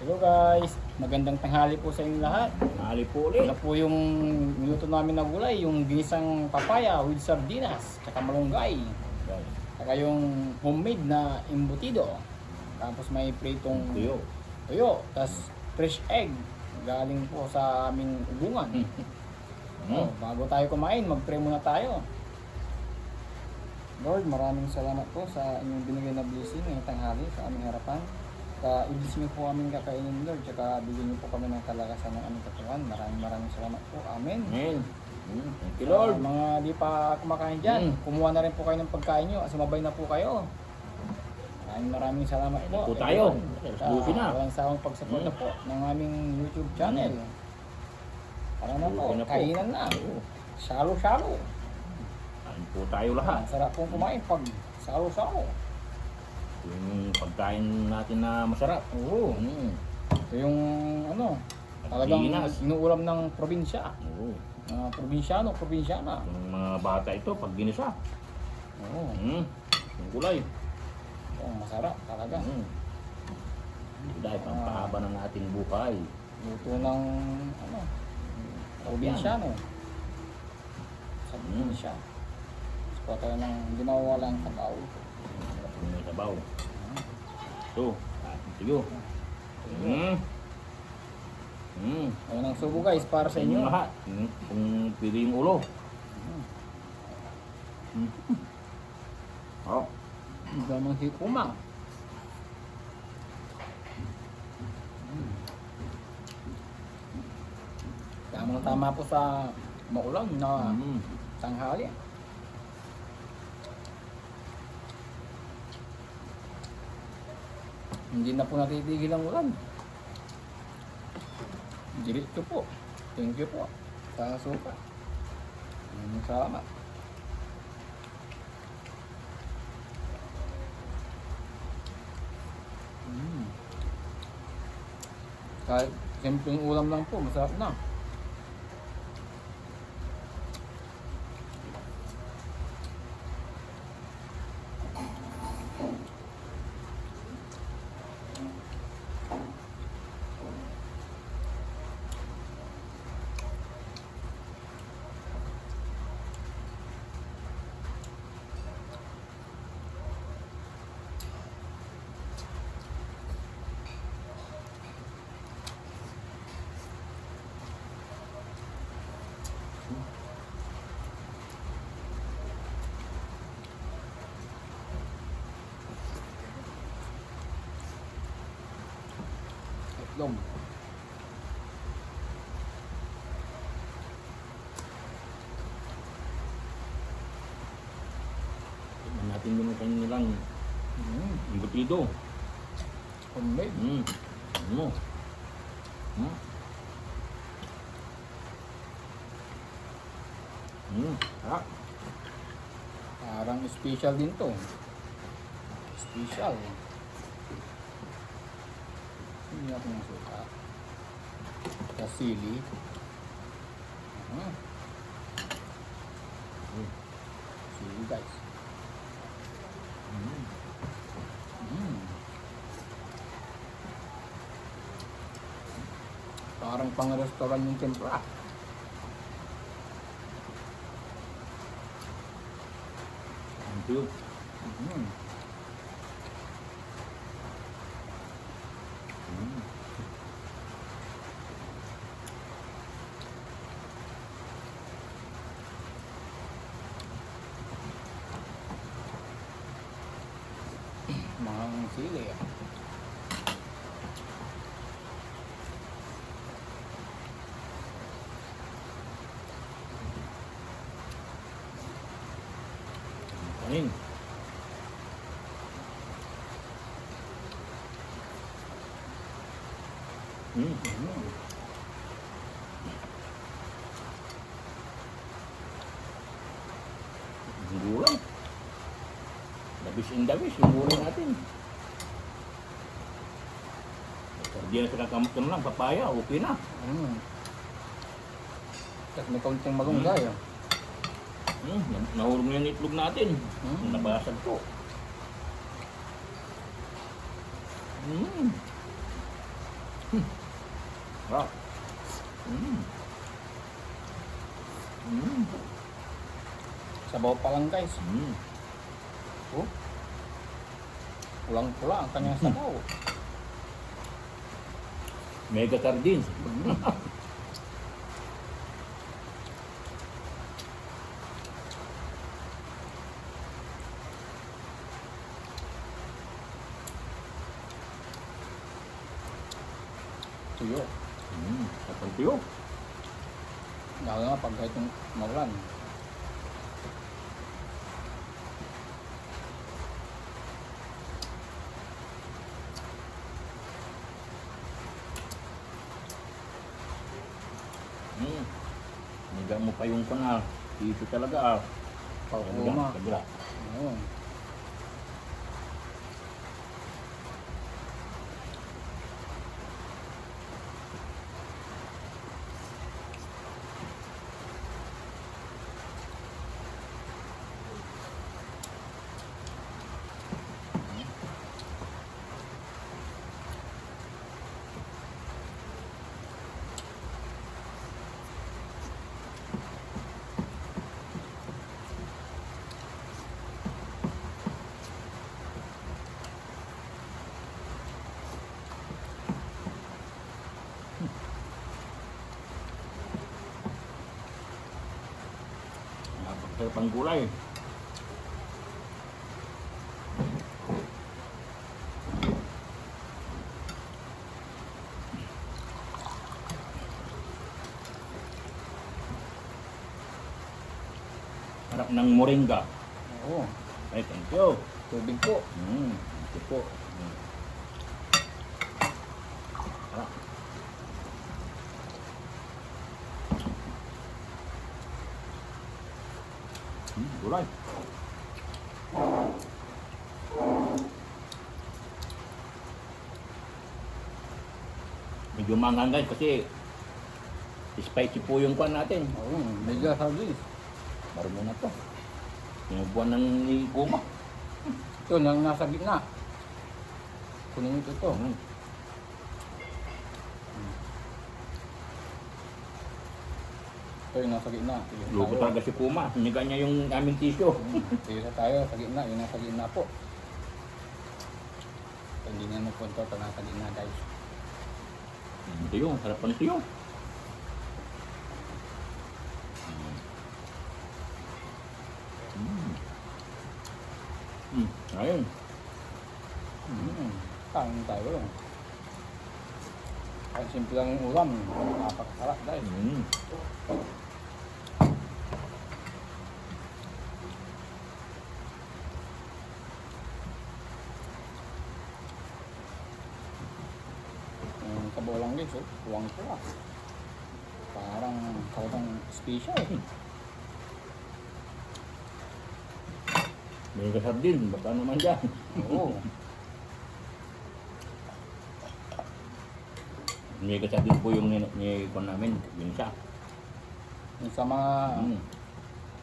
Hello guys, magandang tanghali po sa inyong lahat. Nali po ulit. Ito po yung niluto namin na gulay, yung ginisang papaya with sardinas, tsaka malunggay. Tsaka yung homemade na embutido. Tapos may pritong tuyo, tas fresh egg. Galing po sa aming ubungan. Oh, bago tayo kumain, mag-pray muna tayo. Lord, maraming salamat po sa inyong binigay na blessing ngayong tanghali sa aming harapan. Iblis niyo po aming kakainin, Lord, tsaka bigyan niyo po kami ng kalakasan ng aming katawan. Maraming salamat po. Amen. Amen. Thank you, Lord. Mga di pa kumakain dyan, kumuha na rin po kayo ng pagkain niyo. Sumabay na po kayo. Maraming salamat po. Po tayo. Buti na. Walang sawang pagsuporta po ng aming YouTube channel. Para na po, kainan na. Salo-salo. Kain po tayo lahat. Sarap pong kumain pag salo-salo. Yung pagkain natin na masarap. Oo. Ito yung talagang Sardinas. inuulam ng probinsya. Oo. Probinsyano, probinsyana. Yung mga bata ito, pag ginisa. Oo. Yung gulay. Masarap talaga. Dahil pampahaba ng ating buhay. Luto ng probinsyano. Sa probinsya. Sa tayo ng hindi mawawalang kabaw. May sabaw. Ito. Tiyo. Ayun ang subo guys para sa inyo. Lahat. Kung pili yung ulo. Oh. Gamang hikuma. Tama po sa maulan na tanghali. Hindi na po natitigil ang ulan. Diretso po. Thank you po sa suka. Salamat. Kahit simpleng ulam lang po, masarap na. Itlog. Tignan natin yung kanilang embutido. Homemade. Sarap. Parang special din to. Special. Hindi natin ng suka. Sa sili. Sili guys. Parang pang restaurant yung tempura. Thank you. Mga sili. Kain. Yung gulay. Dabis in dabis yung gulay natin. Sardinas sa kakamot lang, papaya, okay na. Tapos may kaunting malunggay. Nahulog na yung itlog natin. Nabasag po. Sarap. Sabaw pa lang guys. Mm. Oh. Pulang-pula ang kanyang sabaw. Mega sardines. Tuyo. Sapang tuyo. Lalo na pag kahit yung maulan. Niga mo pa yung kanal. Dito talaga ah. Pauma. Kabila. Oo. Napakasarap ang gulay. Harap ng moringa. Oo. Ay, thank you. Tubig po. Ito po. Harap. Gulay. Medyo manghang guys kasi spicy po yung kwan natin. Oo. Mega sardines. Marunong na to. Sinubuan ng ni Kuma. Ito yung nasa gitna. Kunin ito to. Ito yung nasa gitna. Lugo talaga si Kuma. Siniga niya yung aming tissue. Tigisa tayo sa gitna. Yung nasa gitna po. Hindi nga nagpunto ito nasa gitna guys. Ito yung, sarap pa nito yung. Ayun. Kain tayo. Ang simple lang yung ulam. Napakasarap guys. Sabaw lang guys. Tuwang-tuwa. Parang talagang special. May kasab din. Baka naman dyan. Oo. May kasab din po yung ni-con namin. Yun siya. Yung sa mga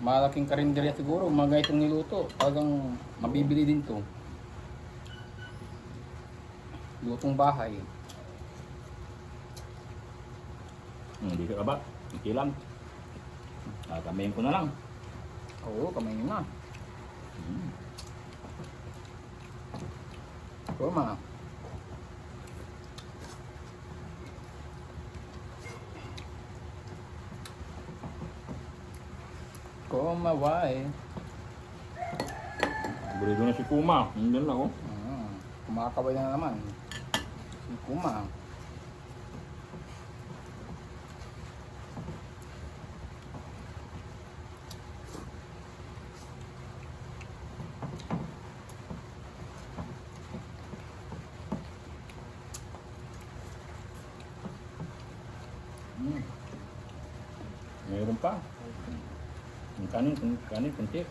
malaking karinderya siguro, mga itong niluto, talagang mabibili din to. Lutong bahay. Hindi siya ba? Iti lang. Kamayin ko na lang. Oo, kamay nyo na. Tama. Kumaway. Bulido na si Kuma. Hindi na ako. Kumakaway na naman. Si Kuma. Mayroon pa. Yung kanin, kunti.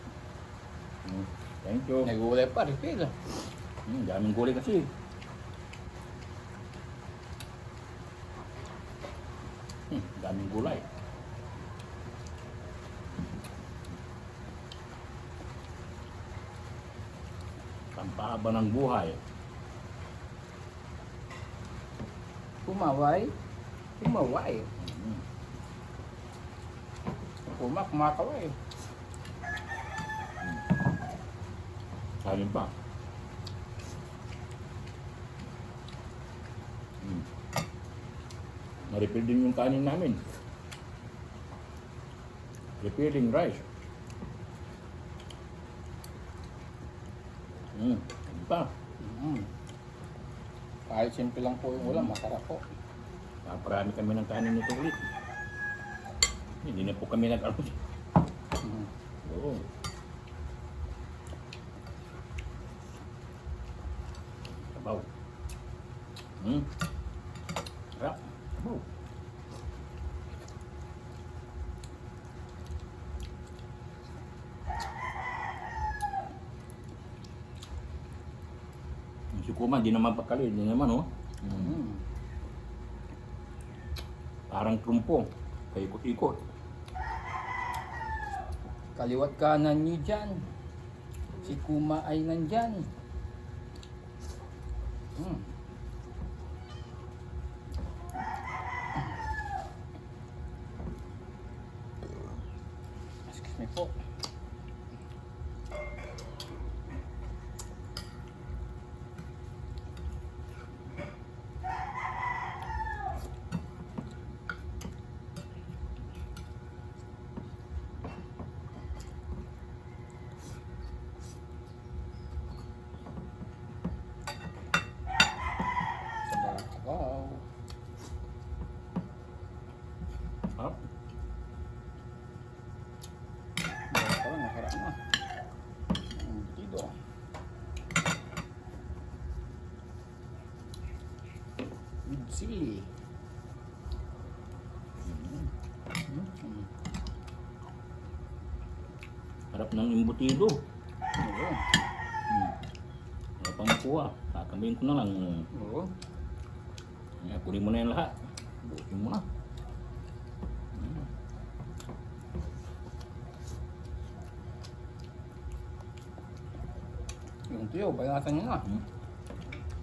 Thank you. Nagulay pa, refill. Daming gulay kasi. Daming gulay. Pampahaba ng buhay. Kumaway. Kumaway. Mm. Kumakaway. Kanin pa. Mm. Na-refill din yung kanin namin. Refilling rice. Kanin pa. Mm. Kahit simple lang po yung ulam, masarap po. Parami kami ng kanin nito ulit. Hindi na po kami nag-almusal. Mm. Oo. Sabaw. Sarap. Sabaw. Yung sukuman, di naman pakali. Di naman, oh. Mm. Parang trumpo. Paikot-ikot. Kaliwat kanan nyo dyan. Si Kuma ay nandyan. Mm. Excuse me po. Wow. Sarap. Parang masarap na. Dito. With sili. Harap ng imbutido. Oo. Wala pang makuha. Kakamayin ko na lang. Oo. Kunin mo na yung lahat. Bukin mo na. Yung tuyo, bayatan nyo na.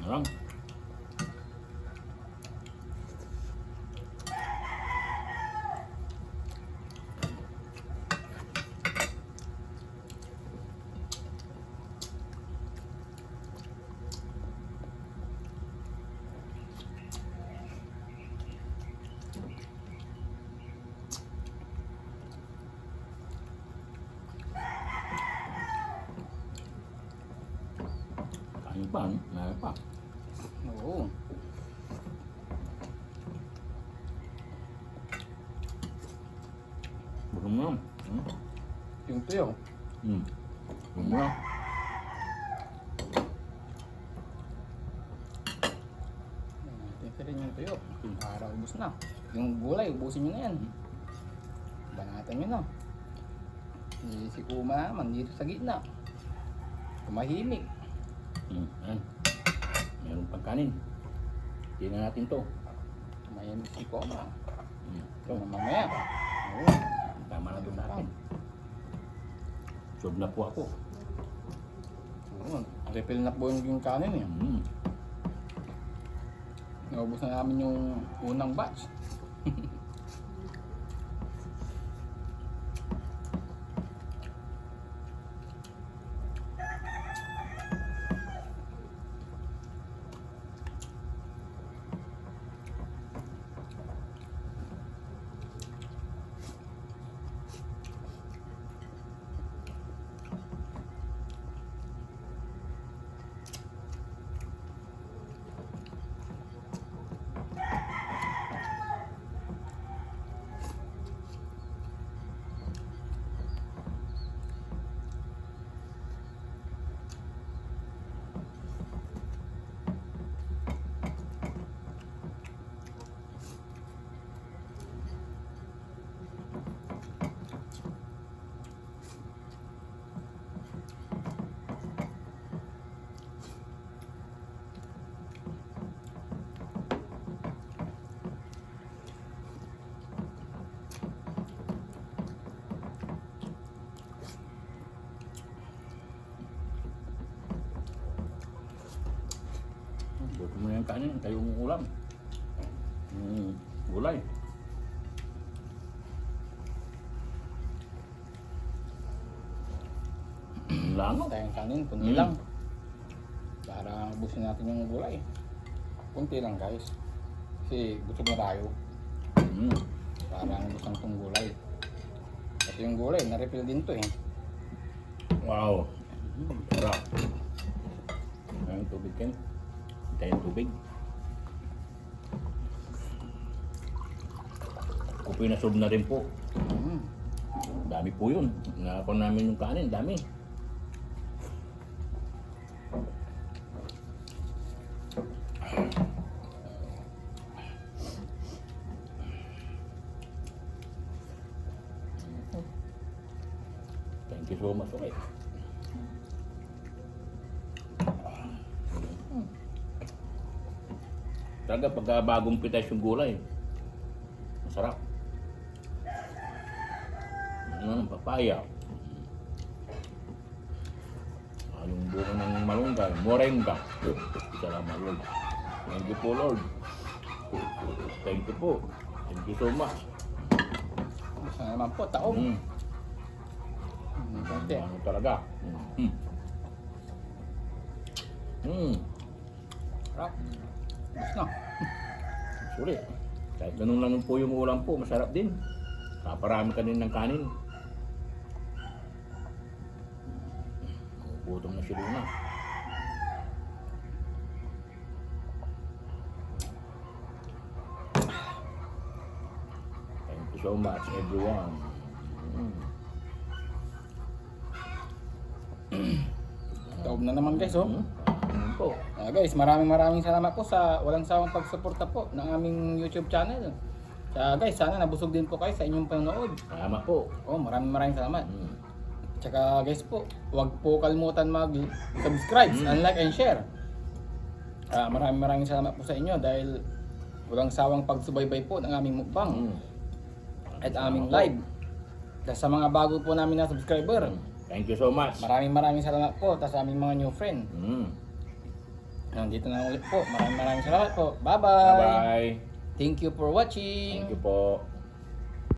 Alam. Kain pa, no? Meron pa. Oo. Bukin mo lang. Yung tuyo. Bukin mo lang. Ito rin yung tuyo. Para ubos na. Yung gulay, ubusin nyo na yan. Banatan nyo na. Si Kuma naman dito sa gitna. Tumahimik. Ayan. Meron pang kanin. Tingnan natin to. Tumahimik si Kuma. Ito. Ito mamaya. Oo. Tama na doon natin. Sob na po ako. Oo. Refill na po yung kanin eh. Naubos na namin yung unang batch. Bukin mo na yung kanin. Kayo ulam. Gulay. Langaw. Tayong kanin, kunti lang. Para ubusin natin yung gulay. Kunti lang guys. Kasi busog na tayo. Para ubusan tong gulay. Ito yung gulay, na-refill din to eh. Wow. Sarap. Ang tubig Ken. Tayong tubig. Kupinasog na rin po. Mm. Dami po yun. Nakakuha namin yung kanin. Dami. Thank you so much. Okay. Talaga pagka bagong pitas yung gulay, masarap. Ano ng papaya. Yung bunga ng malunggay, moringa. Salamat Lord. Thank you po Lord. Thank you po. Thank you so much. Sana naman po, taong. Konti. Ano talaga. Sarap. Mas na. Sulit. Kahit ganun lang po yung ulam po, masarap din. Kaparami ka din ng kanin. Gutom na si Luna. Thank you so much everyone. Taob na naman guys, oh. Ano po? Guys, maraming salamat po sa walang sawang pagsuporta po ng aming YouTube channel. Guys, sana nabusog din po kayo sa inyong panonood. Salamat po. Oh, maraming salamat. Tsaka guys po, huwag po kalimutan mag-subscribe, and like and share. Maraming salamat po sa inyo dahil walang sawang pagsubaybay po ng aming mukbang at aming live. Sa mga bago po namin na subscriber, Thank you so much. maraming salamat po sa aming mga new friend. Dito na ulit po. Maraming salamat po. Bye-bye. Bye-bye. Thank you for watching. Thank you po.